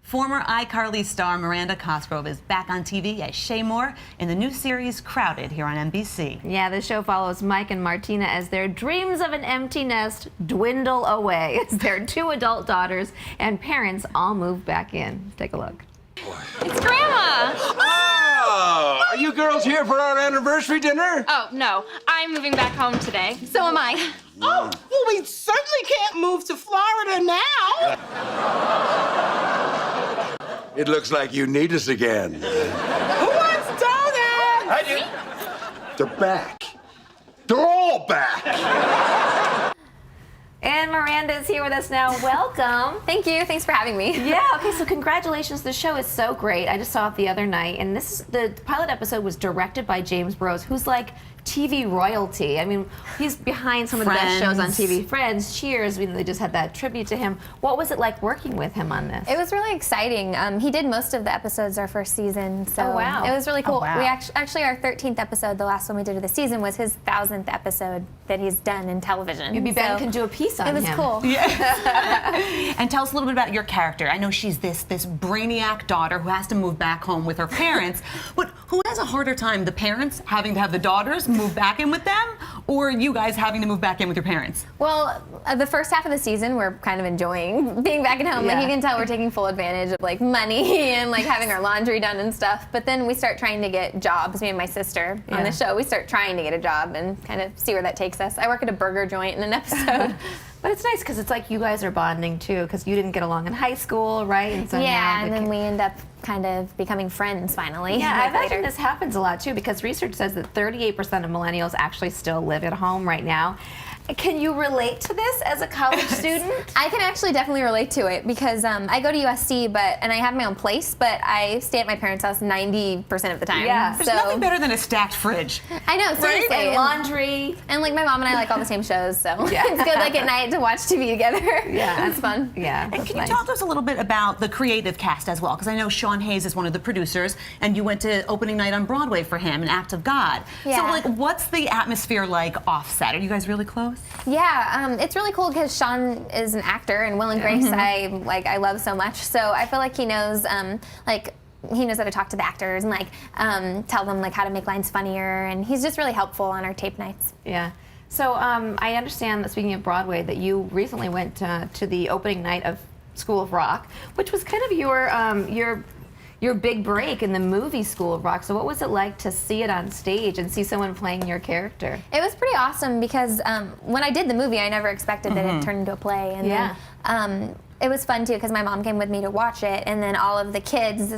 Former iCarly star Miranda Cosgrove is back on TV as Shay Moore in the new series Crowded here on NBC. Yeah, the show follows Mike and Martina as their dreams of an empty nest dwindle away as their two adult daughters and parents all move back in. Take a look. It's Grandma! Oh! Are you girls here for our anniversary dinner? Oh, no. I'm moving back home today. So am I. Oh, well, we certainly can't move to Florida now. It looks like you need us again. Who wants donuts? I do. They're back. They're all back. And Miranda is here with us now. Welcome. Thank you. Thanks for having me. Yeah, okay, so congratulations. The show is so great. I just saw it the other night, and the pilot episode was directed by James Burrows, who's like TV royalty. I mean, he's behind some of the best shows on TV. Friends, Cheers, they just had that tribute to him. What was it like working with him on this? It was really exciting. He did most of the episodes our first season, so oh, wow. It was really cool. Oh, wow. We actually our 13th episode, the last one we did of the season, was his 1000th episode that he's done in television. Maybe Ben can do a piece on him. It was cool. Yeah. And tell us a little bit about your character. I know she's this brainiac daughter who has to move back home with her parents, but who has a harder time, the parents having to have the daughters move back in with them, or you guys having to move back in with your parents? Well, the first half of the season, we're kind of enjoying being back at home. Yeah. Like, you can tell we're taking full advantage of like money and like having our laundry done and stuff. But then we start trying to get jobs, me and my sister on the show. We start trying to get a job and kind of see where that takes us. I work at a burger joint in an episode. But it's nice because it's like you guys are bonding too, because you didn't get along in high school, right? And so yeah, and then we end up kind of becoming friends finally. Yeah, I imagine later. this happens a lot too, because research says that 38% of millennials actually still live at home right now. Can you relate to this as a college student? I can actually definitely relate to it because I go to USC, and I have my own place, but I stay at my parents' house 90% of the time. Yeah. There's nothing better than a stacked fridge. I know, seriously. Right? And laundry. And like my mom and I like all the same shows, so Yeah. it's good like at night to watch TV together. Yeah. It's fun. Yeah. And that's can you nice. talk to us a little bit about the creative cast as well? Because I know Sean Hayes is one of the producers, and you went to opening night on Broadway for him, An Act of God. Yeah. So, like, what's the atmosphere like offset? Are you guys really close? Yeah, it's really cool because Sean is an actor, and Will and Grace I love so much. So I feel like he knows he knows how to talk to the actors and tell them how to make lines funnier, and he's just really helpful on our tape nights. Yeah. So I understand that, speaking of Broadway, that you recently went to the opening night of School of Rock, which was kind of your big break in the movie School of Rock. So what was it like to see it on stage and see someone playing your character? It was pretty awesome because when I did the movie, I never expected that it turned into a play. And then it was fun too because my mom came with me to watch it, and then all of the kids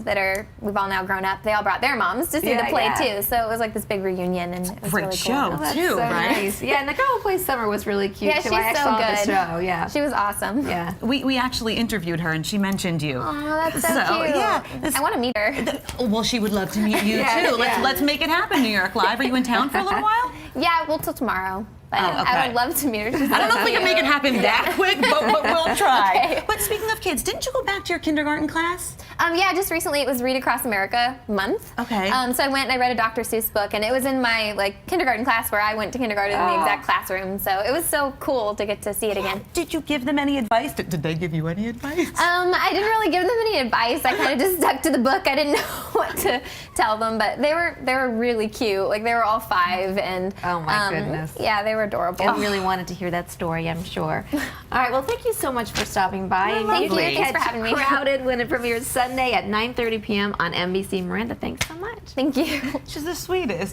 we've all now grown up, they all brought their moms to see the play too. So it was like this big reunion, and it was Great really show cool. That's too, so right? nice. Yeah, and the girl who plays Summer was really cute Yeah, too. she's I so saw good. the show. Yeah. She was awesome. Yeah. We actually interviewed her, and she mentioned you. Oh, that's so cute. Yeah, I want to meet her. Well, she would love to meet you too. Let's make it happen, New York Live. Are you in town for a little while? Yeah, well, till tomorrow. But Oh, okay. I would love to meet her. I don't know if we can make it happen that quick, but we'll try. Okay. But speaking of kids, didn't you go back to your kindergarten class? Yeah, just recently it was Read Across America month. Okay. So I went and I read a Dr. Seuss book, and it was in my kindergarten class where I went to kindergarten in the exact classroom. So it was so cool to get to see it again. Did you give them any advice? Did they give you any advice? I didn't really give them any advice. I kind of just stuck to the book. I didn't know what to tell them, but they were really cute. Like, they were all 5, and Oh my goodness. yeah, they were adorable. I really wanted to hear that story, I'm sure. All right, well, thank you so much for stopping by. And thank you. can Thanks for catch having me. Crowded when it premieres Sunday at 9:30 p.m. on NBC. Miranda, thanks so much. Thank you. She's the sweetest.